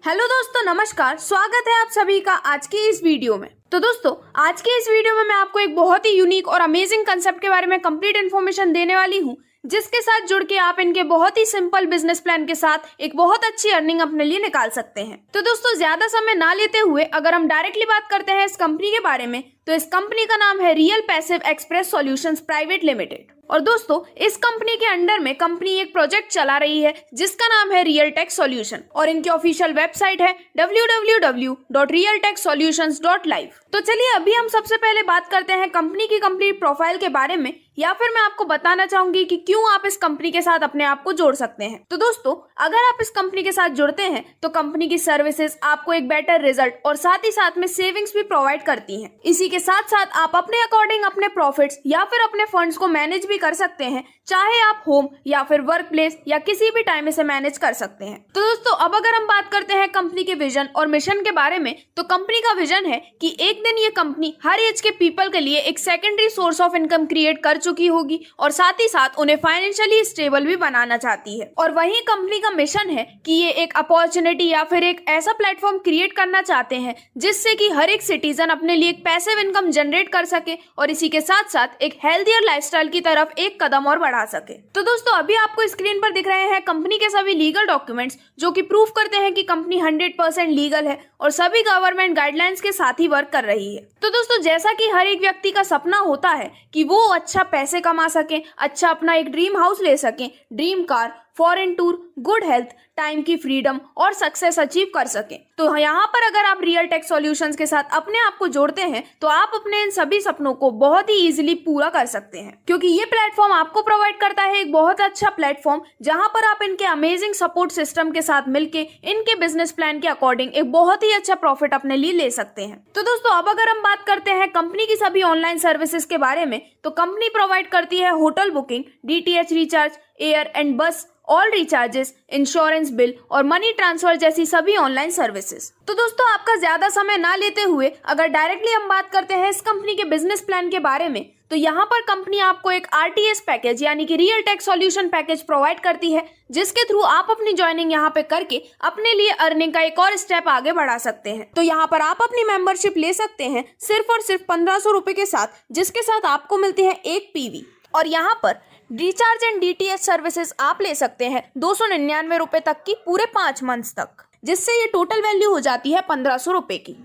Hello दोस्तों, नमस्कार। स्वागत है आप सभी का आज की इस वीडियो में। तो दोस्तों, आज के इस वीडियो में मैं आपको एक बहुत ही यूनिक और अमेजिंग कंसेप्ट के बारे में कंप्लीट इन्फॉर्मेशन देने वाली हूँ, जिसके साथ जुड़ के आप इनके बहुत ही सिंपल बिजनेस प्लान के साथ एक बहुत अच्छी अर्निंग अपने लिए निकाल सकते हैं। तो दोस्तों, ज्यादा समय ना लेते हुए अगर हम डायरेक्टली बात करते हैं इस कंपनी के बारे में, तो इस कंपनी का नाम है real passive express solutions private limited. और दोस्तों, इस कंपनी के अंडर में कंपनी एक प्रोजेक्ट चला रही है जिसका नाम है रियल टेक सॉल्यूशन, और इनकी ऑफिशियल वेबसाइट है www.realtechsolutions.live। तो चलिए अभी हम सबसे पहले बात करते हैं कंपनी की कंप्लीट प्रोफाइल के बारे में, या फिर मैं आपको बताना चाहूंगी कि क्यों आप इस कंपनी के साथ अपने आप को जोड़ सकते हैं। तो दोस्तों, अगर आप इस कंपनी के साथ जुड़ते हैं तो कंपनी की सर्विसेज आपको एक बेटर रिजल्ट और साथ ही साथ में सेविंग्स भी प्रोवाइड करती हैं। इसी के साथ साथ आप अपने अकॉर्डिंग अपने प्रॉफिट्स या फिर अपने फंड्स को मैनेज भी कर सकते हैं, चाहे आप होम या फिर वर्क प्लेस या किसी भी टाइम इसे मैनेज कर सकते हैं। तो दोस्तों, अब अगर हम बात करते हैं कंपनी के विजन और मिशन के बारे में, तो कंपनी का विजन है कि एक दिन ये कंपनी हर एज के पीपल के लिए एक secondary source of income create कर चुकी होगी और साथ ही साथ उन्हें फाइनेंशियली स्टेबल भी बनाना चाहती है। और वहीं कंपनी का मिशन है कि ये एक अपॉर्चुनिटी या फिर एक ऐसा प्लेटफॉर्म क्रिएट करना चाहते हैं जिससे कि हर एक सिटीजन अपने लिए एक पैसिव इनकम जनरेट कर सके और इसी के साथ साथ एक हेल्थियर लाइफस्टाइल की तरफ एक कदम और बढ़ा सके। तो दोस्तों, अभी आपको स्क्रीन पर दिख रहे हैं कंपनी के सभी लीगल डॉक्यूमेंट्स, जो कि प्रूफ करते हैं कि कंपनी 100% लीगल है और सभी गवर्नमेंट गाइडलाइंस के साथ ही वर्क कर रही है। तो दोस्तों, जैसा कि हर एक व्यक्ति का सपना होता है कि वो अच्छा पैसे कमा सके, अच्छा अपना एक ड्रीम हाउस ले सके, dream car, foreign tour, good health, time की फ्रीडम और सक्सेस अचीव कर सके, तो यहाँ पर अगर आप रियल टेक सॉल्यूशंस के साथ अपने आप को जोड़ते हैं तो आप अपने इन सभी सपनों को बहुत ही इजीली पूरा कर सकते हैं, क्योंकि ये प्लेटफॉर्म आपको प्रोवाइड करता है एक बहुत अच्छा प्लेटफॉर्म जहां पर आप इनके अमेजिंग सपोर्ट सिस्टम के साथ मिलके इनके बिजनेस प्लान के अकॉर्डिंग एक बहुत ही अच्छा प्रॉफिट अपने लिए ले सकते हैं। तो दोस्तों, अब अगर हम बात करते हैं कंपनी की सभी ऑनलाइन सर्विसेज के बारे में, तो कंपनी प्रोवाइड करती है hotel booking, DTH recharge, air and बस ऑल रिचार्जेस, इंश्योरेंस बिल और मनी ट्रांसफर जैसी सभी ऑनलाइन सर्विसेज। तो दोस्तों, आपका ज्यादा समय ना लेते हुए अगर डायरेक्टली हम बात करते हैं इस कंपनी के बिजनेस प्लान के बारे में, तो यहाँ पर कंपनी आपको एक आरटीएस पैकेज यानी कि real tech solution package provide करती है, जिसके थ्रू आप अपनी ज्वाइनिंग यहाँ पे करके अपने लिए अर्निंग का एक और स्टेप आगे बढ़ा सकते हैं। तो यहाँ पर आप अपनी मेंबरशिप ले सकते हैं सिर्फ और सिर्फ 1500 रुपए के साथ, जिसके साथ आपको मिलती है एक पीवी। और यहाँ पर रिचार्ज एंड डीटीएच सर्विसेज आप ले सकते हैं 299 रुपए तक की पूरे 5 मंथ्स तक, जिससे ये टोटल वैल्यू हो जाती है 1500 रुपए की।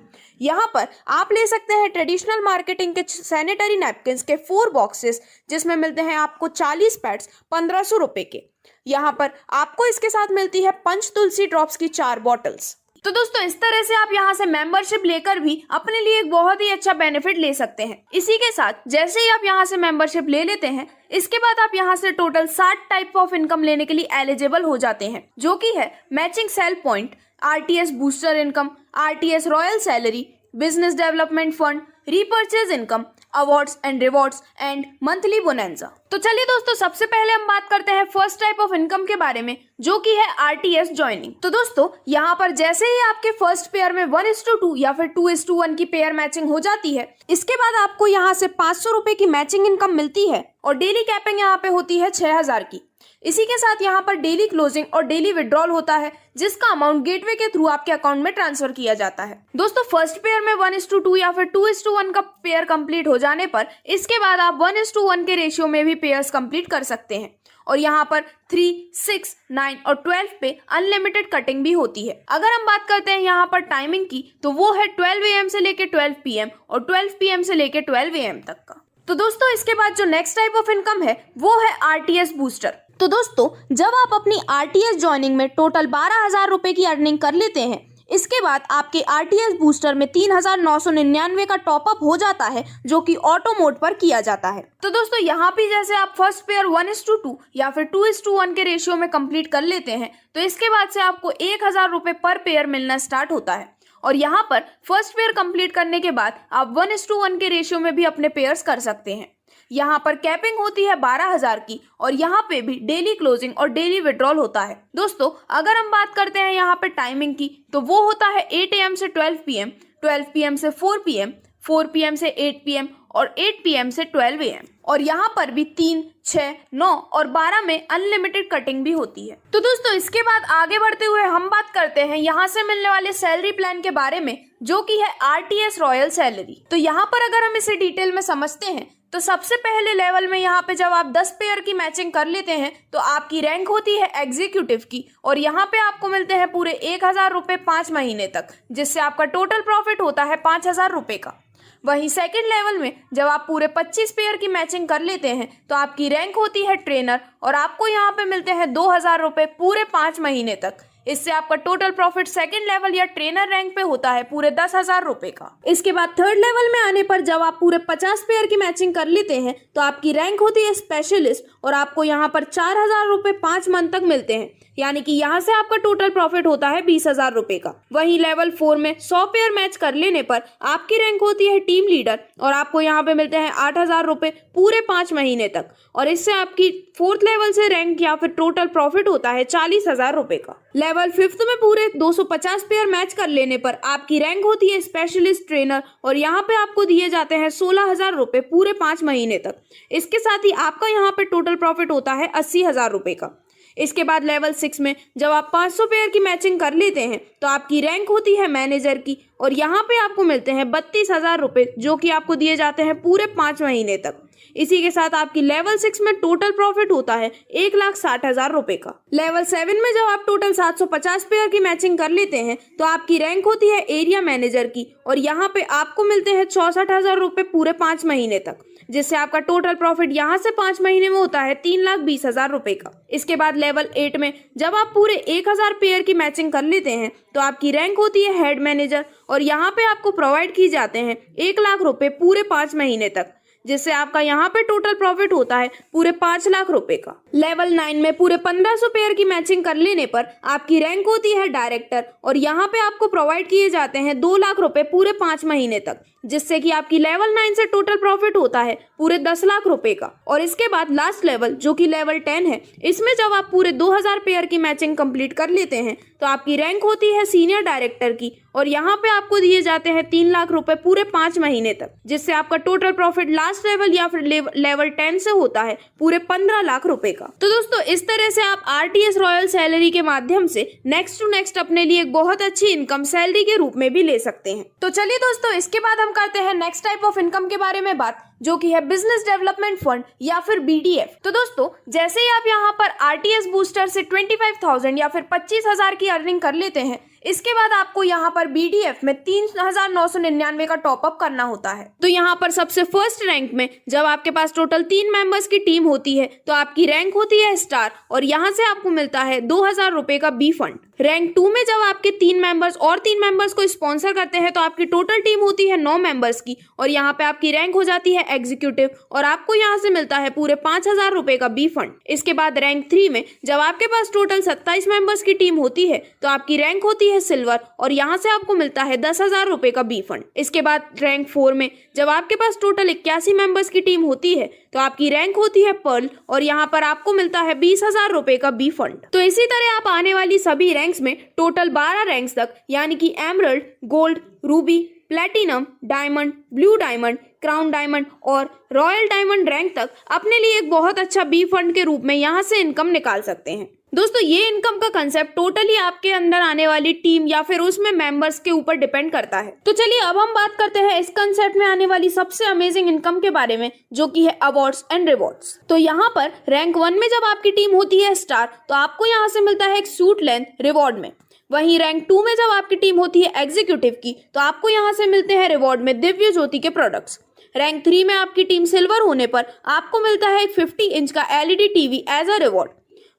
यहाँ पर आप ले सकते हैं ट्रेडिशनल मार्केटिंग के सैनिटरी नैपकिन्स के 4 बॉक्सेस, जिसमें मिलते हैं आपको 40 पैड्स 1500 रुपए के। यहाँ पर आपको इसके साथ मिलती है पंच तुलसी ड्रॉप्स की 4 बॉटल्स। तो दोस्तों, इस तरह से आप यहाँ से मेंबरशिप लेकर भी अपने लिए एक बहुत ही अच्छा बेनिफिट ले सकते हैं। इसी के साथ जैसे ही आप यहाँ से मेंबरशिप ले लेते हैं, इसके बाद आप यहाँ से टोटल 60 टाइप ऑफ इनकम लेने के लिए एलिजिबल हो जाते हैं, जो कि है matching cell point, RTS booster income, RTS royal salary, business development fund, repurchase income, awards and rewards and monthly bonanza. तो चलिए दोस्तों, सबसे पहले हम बात करते हैं फर्स्ट टाइप ऑफ इनकम के बारे में, जो कि है आरटीएस ज्वाइनिंग। तो दोस्तों, यहाँ पर जैसे ही आपके फर्स्ट पेयर में 1:2 या फिर 2:1 की पेयर मैचिंग हो जाती है, इसके बाद आपको यहाँ से 500 रुपए की मैचिंग इनकम मिलती है और डेली कैपिंग यहाँ पे होती है 6000 की। इसी के साथ यहाँ पर डेली क्लोजिंग और डेली विड्रॉल होता है, जिसका अमाउंट गेटवे के थ्रू आपके अकाउंट में ट्रांसफर किया जाता है। दोस्तों, फर्स्ट पेयर में 1:2 या फिर 2:1 का पेयर कंप्लीट हो जाने पर इसके बाद आप 1:1 के रेशियो में भी पेयर्स कंप्लीट कर सकते हैं, और यहाँ पर 3, 6, 9 और 12 पे अनलिमिटेड कटिंग भी होती है। अगर हम बात करते हैं यहाँ पर टाइमिंग की, तो वो है 12 AM से लेके 12 PM और 12 PM से लेके 12 AM तक का। तो दोस्तों, इसके बाद जो नेक्स्ट टाइप ऑफ इनकम है वो है आरटीएस बूस्टर। तो दोस्तों, जब आप अपनी आरटीएस ज्वाइनिंग में टोटल 12,000 रुपए की अर्निंग कर लेते हैं, इसके बाद आपके आरटीएस बूस्टर में 3,999 का टॉपअप हो जाता है, जो कि ऑटो मोड पर किया जाता है। तो दोस्तों, यहाँ पे जैसे आप फर्स्ट पेयर 1:2 या फिर 2:1 के रेशियो में कंप्लीट कर लेते हैं, तो इसके बाद से आपको 1000 रुपए पर पेयर मिलना स्टार्ट होता है। और यहाँ पर फर्स्ट पेयर कंप्लीट करने के बाद आप 1:1 के रेशियो में भी अपने पेयर्स कर सकते हैं। यहाँ पर कैपिंग होती है 12,000 की और यहाँ पे भी डेली क्लोजिंग और डेली विड्रॉल होता है। दोस्तों, अगर हम बात करते हैं यहाँ पे टाइमिंग की, तो वो होता है 8 AM से 12 PM, 12 PM से 4 PM, 4 PM से 8 PM और 8 PM से 12 AM। और यहाँ पर भी 3, 6, 9 और 12 में अनलिमिटेड कटिंग भी होती है। तो दोस्तों इसके बाद आगे बढ़ते हुए हम बात करते हैं यहाँ से मिलने वाले सैलरी प्लान के बारे में, जो कि है RTS रॉयल सैलरी। तो यहाँ पर अगर हम इसे डिटेल में समझते हैं तो सबसे पहले लेवल में यहाँ पे जब आप 10 पेयर की मैचिंग कर लेते हैं तो आपकी रैंक होती है एग्जीक्यूटिव की, और यहाँ पे आपको मिलते हैं पूरे 1000 रुपये 5 महीने तक, जिससे आपका टोटल प्रॉफिट होता है 5000 रुपये का। वहीं सेकंड लेवल में जब आप पूरे 25 पेयर की मैचिंग कर लेते हैं तो आपकी रैंक होती है ट्रेनर, और आपको यहाँ पे मिलते हैं 2000 रुपये पूरे 5 महीने तक। इससे आपका टोटल प्रॉफिट सेकंड लेवल या ट्रेनर रैंक पे होता है पूरे 10,000 रुपए का। इसके बाद थर्ड लेवल में आने पर जब आप पूरे 50 पेयर की मैचिंग कर लेते हैं तो आपकी रैंक होती है स्पेशलिस्ट, और आपको यहाँ पर 4000 रुपए 5 मंथ तक मिलते हैं, यानी कि यहाँ से आपका टोटल प्रॉफिट होता है 20,000 रुपए का। वहीं लेवल 4 में 100 पेयर मैच कर लेने पर आपकी रैंक होती है टीम लीडर, और आपको यहाँ पे मिलते हैं 8000 रुपए पूरे 5 महीने तक, और इससे आपकी फोर्थ लेवल से रैंक या फिर टोटल प्रॉफिट होता है 40,000 रुपए का। लेवल 5 में पूरे 250 पेयर मैच कर लेने पर आपकी रैंक होती है स्पेशलिस्ट ट्रेनर, और यहाँ पे आपको दिए जाते हैं 16,000 रुपए पूरे 5 महीने तक। इसके साथ ही आपका यहाँ पे टोटल प्रॉफिट होता है 80,000 रुपए का। इसके बाद लेवल 6 में जब आप 500 पेयर की मैचिंग कर लेते हैं तो आपकी रैंक होती है मैनेजर की, और यहाँ पे आपको मिलते हैं 32,000 रुपए, जो कि आपको दिए जाते हैं पूरे 5 महीने तक। इसी के साथ आपकी लेवल 6 में टोटल प्रॉफिट होता है 1,60,000 रुपए का। लेवल 7 में जब आप टोटल 750 पेयर की मैचिंग कर लेते हैं तो आपकी रैंक होती है एरिया मैनेजर की, और यहाँ पे आपको मिलते हैं 64,000 रुपए पूरे 5 महीने तक, जिससे आपका टोटल प्रॉफिट यहाँ से 5 महीने में होता है 3,20,000 रुपए का। इसके बाद लेवल 8 में जब आप पूरे 1000 पेयर की मैचिंग कर लेते हैं तो आपकी रैंक होती है हेड मैनेजर, और यहाँ पे आपको प्रोवाइड किए जाते हैं 1,00,000 रुपए पूरे 5 महीने तक, जिससे आपका यहाँ पे टोटल प्रॉफिट होता है पूरे 5,00,000 रुपए का। लेवल 9 में पूरे 1500 पेयर की मैचिंग कर लेने पर आपकी रैंक होती है डायरेक्टर, और यहाँ पे आपको प्रोवाइड किए जाते हैं 2,00,000 रुपए पूरे 5 महीने तक, जिससे कि आपकी लेवल 9 से टोटल प्रॉफिट होता है पूरे 10,00,000 रुपए का। और इसके बाद लास्ट लेवल जो कि लेवल 10 है, इसमें जब आप पूरे 2000 पेयर की मैचिंग कंप्लीट कर लेते हैं तो आपकी रैंक होती है सीनियर डायरेक्टर की, और यहाँ पे आपको दिए जाते हैं 3,00,000 रुपए पूरे 5 महीने तक, जिससे आपका टोटल प्रॉफिट लास्ट लेवल या फिर लेवल 10 से होता है पूरे 15,00,000 रुपए का। तो दोस्तों इस तरह से आप RTS रॉयल सैलरी के माध्यम से नेक्स्ट टू नेक्स्ट अपने लिए एक बहुत अच्छी इनकम सैलरी के रूप में भी ले सकते हैं। तो चलिए दोस्तों इसके बाद हम करते हैं नेक्स्ट टाइप ऑफ इनकम के बारे में बात, जो कि है बिजनेस डेवलपमेंट फंड या फिर BDF। तो दोस्तों जैसे ही आप यहाँ पर RTS बूस्टर से 25,000 या फिर 25,000 की अर्निंग कर लेते हैं, इसके बाद आपको यहाँ पर BDF में 3,999 का टॉपअप करना होता है। तो यहाँ पर सबसे फर्स्ट रैंक में जब आपके पास टोटल 3 मेंबर्स की टीम होती है तो आपकी रैंक होती है स्टार, और यहाँ से आपको मिलता है 2,000 रुपए का B फंड। रैंक 2 में जब आपके 3 मेंबर्स और 3 मेंबर्स को स्पॉन्सर करते हैं तो आपकी टोटल टीम होती है 9 मेंबर्स की, और यहाँ पे आपकी रैंक हो जाती है एग्जीक्यूटिव, और आपको यहाँ से मिलता है पूरे 5,000 रुपए का B फंड। इसके बाद रैंक 3 में जब आपके पास टोटल 27 मेंबर्स की टीम होती है तो आपकी रैंक होती है सिल्वर, और यहाँ से आपको मिलता है 10,000 रुपए का B फंड। इसके बाद रैंक 4 में जब आपके पास टोटल 81 मेंबर्स की टीम होती है तो आपकी रैंक होती है पर्ल, और यहाँ पर आपको मिलता है 20,000 रुपए का B फंड। तो इसी तरह आप आने वाली सभी रैंक्स में टोटल 12 रैंक्स तक, यानी कि emerald, gold, Ruby, platinum, diamond, blue diamond, crown diamond और रॉयल डायमंड रैंक तक अपने लिए एक बहुत अच्छा B फंड के रूप में यहाँ से इनकम निकाल सकते हैं। दोस्तों ये इनकम का कंसेप्ट टोटली आपके अंदर आने वाली टीम या फिर उसमें मेंबर्स के ऊपर डिपेंड करता है। तो चलिए अब हम बात करते हैं इस कंसेप्ट में आने वाली सबसे अमेजिंग इनकम के बारे में, जो कि है अवार्ड्स एंड रिवॉर्ड्स। तो यहाँ पर रैंक 1 में जब आपकी टीम होती है स्टार तो आपको यहाँ से मिलता है एक सूट लेंथ रिवॉर्ड में। वहीं रैंक 2 में जब आपकी टीम होती है एग्जीक्यूटिव की तो आपको यहाँ से मिलते हैं रिवॉर्ड में दिव्य ज्योति के प्रोडक्ट्स। रैंक 3 में आपकी टीम सिल्वर होने पर आपको मिलता है एक 50 इंच का LED TV as a reward.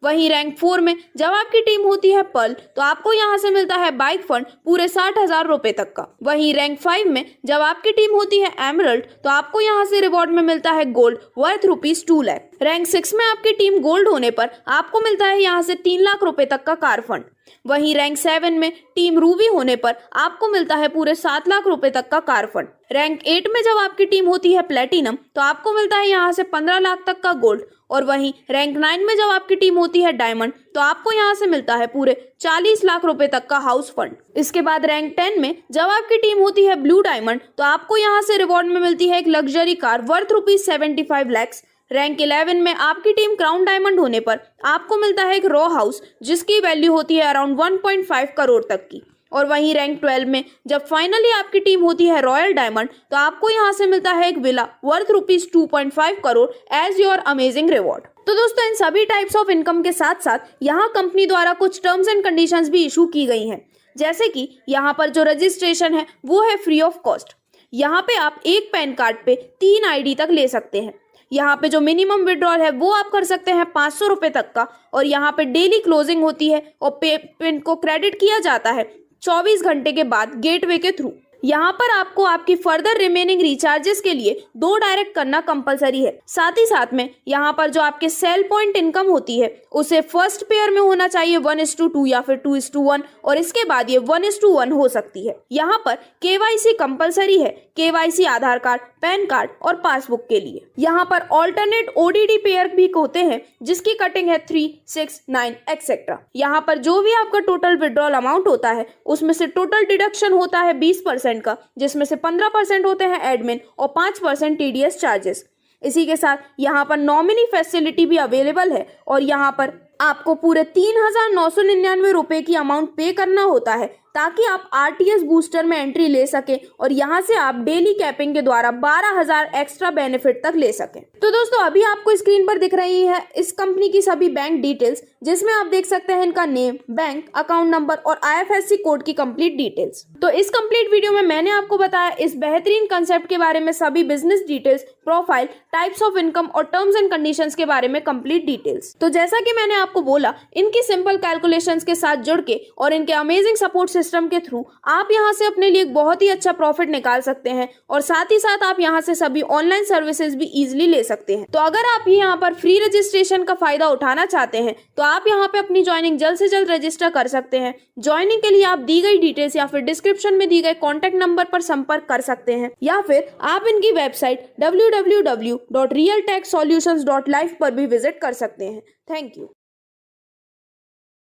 वहीं रैंक 4 में जब आपकी टीम होती है पर्ल तो आपको यहाँ से मिलता है बाइक फंड पूरे 60,000 रुपए तक का। वहीं रैंक 5 में जब आपकी टीम होती है एमरल्ड तो आपको यहाँ से रिवॉर्ड में मिलता है गोल्ड वर्थ ₹2 लाख। रैंक 6 में आपकी टीम गोल्ड होने पर आपको मिलता है यहाँ से 3 लाख रुपए तक का कार फंड। वहीं रैंक 7 में टीम रूबी होने पर आपको मिलता है पूरे 7 लाख रुपए तक का कार फंड। रैंक 8 में जब आपकी टीम होती है प्लेटिनम तो आपको मिलता है यहाँ से 15 लाख तक का गोल्ड। और वहीं रैंक 9 में जब आपकी टीम होती है डायमंड तो आपको यहाँ से मिलता है पूरे 40 लाख रुपए तक का हाउस फंड। इसके बाद रैंक 10 में जब आपकी टीम होती है ब्लू डायमंड तो आपको यहाँ से रिवॉर्ड में मिलती है एक luxury car worth ₹75 lakh. Rank 11 में आपकी टीम क्राउन डायमंड होने पर आपको मिलता है एक रॉ हाउस जिसकी वैल्यू होती है अराउंड 1.5 करोड़ तक की। और वहीं रैंक 12 में जब फाइनली आपकी टीम होती है रॉयल डायमंड तो आपको यहाँ से मिलता है एक villa worth ₹2.5 crore as your amazing reward. तो दोस्तों इन सभी टाइप्स ऑफ इनकम के साथ साथ यहाँ कंपनी द्वारा कुछ टर्म्स एंड कंडीशंस भी इशू की गई हैं, जैसे कि यहाँ पर जो रजिस्ट्रेशन है वो है फ्री ऑफ कॉस्ट। यहाँ पे आप एक पैन कार्ड पे 3 आईडी तक ले सकते हैं। यहाँ पे जो मिनिमम विड्रॉल है वो आप कर सकते हैं 500 रुपए तक का, और यहाँ पे डेली क्लोजिंग होती है और पेमेंट को क्रेडिट किया जाता है 24 घंटे के बाद गेटवे के थ्रू। यहाँ पर आपको आपकी फर्दर रिमेनिंग रिचार्जेस के लिए 2 डायरेक्ट करना कंपलसरी है। साथ ही साथ में यहाँ पर जो आपके सेल पॉइंट इनकम होती है उसे फर्स्ट पेयर में होना चाहिए 1:2 या फिर 2:1, और इसके बाद ये 1:1 हो सकती है। यहाँ पर केवाईसी कंपलसरी है, केवाईसी आधार कार्ड, पैन कार्ड और पासबुक के लिए। यहाँ पर ऑल्टरनेट ओडीडी पेयर भी होते हैं जिसकी कटिंग है 3, 6, 9 एक्सेट्रा। यहाँ पर जो भी आपका टोटल विड्रॉल अमाउंट होता है उसमें से टोटल डिडक्शन होता है 20% का, जिसमें से 15% होते हैं एडमिन और 5% टीडीएस चार्जेस। इसी के साथ यहाँ पर नॉमिनी फैसिलिटी भी अवेलेबल है, और यहाँ पर आपको पूरे 3,999 रुपए की अमाउंट पे करना होता है ताकि आप आरटीएस बूस्टर में एंट्री ले सके, और यहाँ से आप डेली कैपिंग के द्वारा 12,000 एक्स्ट्रा बेनिफिट तक ले सके। तो दोस्तों अभी आपको स्क्रीन पर दिख रही है इस कंपनी की सभी बैंक डिटेल्स, जिसमें आप देख सकते हैं इनका नेम, बैंक, अकाउंट नंबर और आईएफएससी कोड की कंप्लीट डिटेल्स। तो इस कंप्लीट वीडियो में मैंने आपको बताया इस बेहतरीन कंसेप्ट के बारे में सभी business details, profile, types of income और टर्म्स एंड कंडीशंस के बारे में कंप्लीट डिटेल्स। तो जैसा कि मैंने आपको बोला, इनकी सिंपल कैलकुलेशंस के साथ जुड़ के और इनके अमेजिंग सपोर्ट सिस्टम के थ्रू आप यहां से अपने लिए एक बहुत ही अच्छा प्रॉफिट निकाल सकते हैं, और साथ ही साथ आप यहां से सभी ऑनलाइन सर्विसेज भी इजीली ले सकते हैं। तो अगर आप यहां पर फ्री रजिस्ट्रेशन का फायदा उठाना चाहते हैं तो आप यहां पे अपनी ज्वाइनिंग जल्द से जल्द रजिस्टर कर सकते हैं। ज्वाइनिंग के लिए आप दी गई डिटेल्स या फिर डिस्क्रिप्शन में दी गए कॉन्टेक्ट नंबर पर संपर्क कर सकते हैं, या फिर आप इनकी वेबसाइट www.realtechsolutions.life पर भी विजिट कर सकते हैं। Thank you.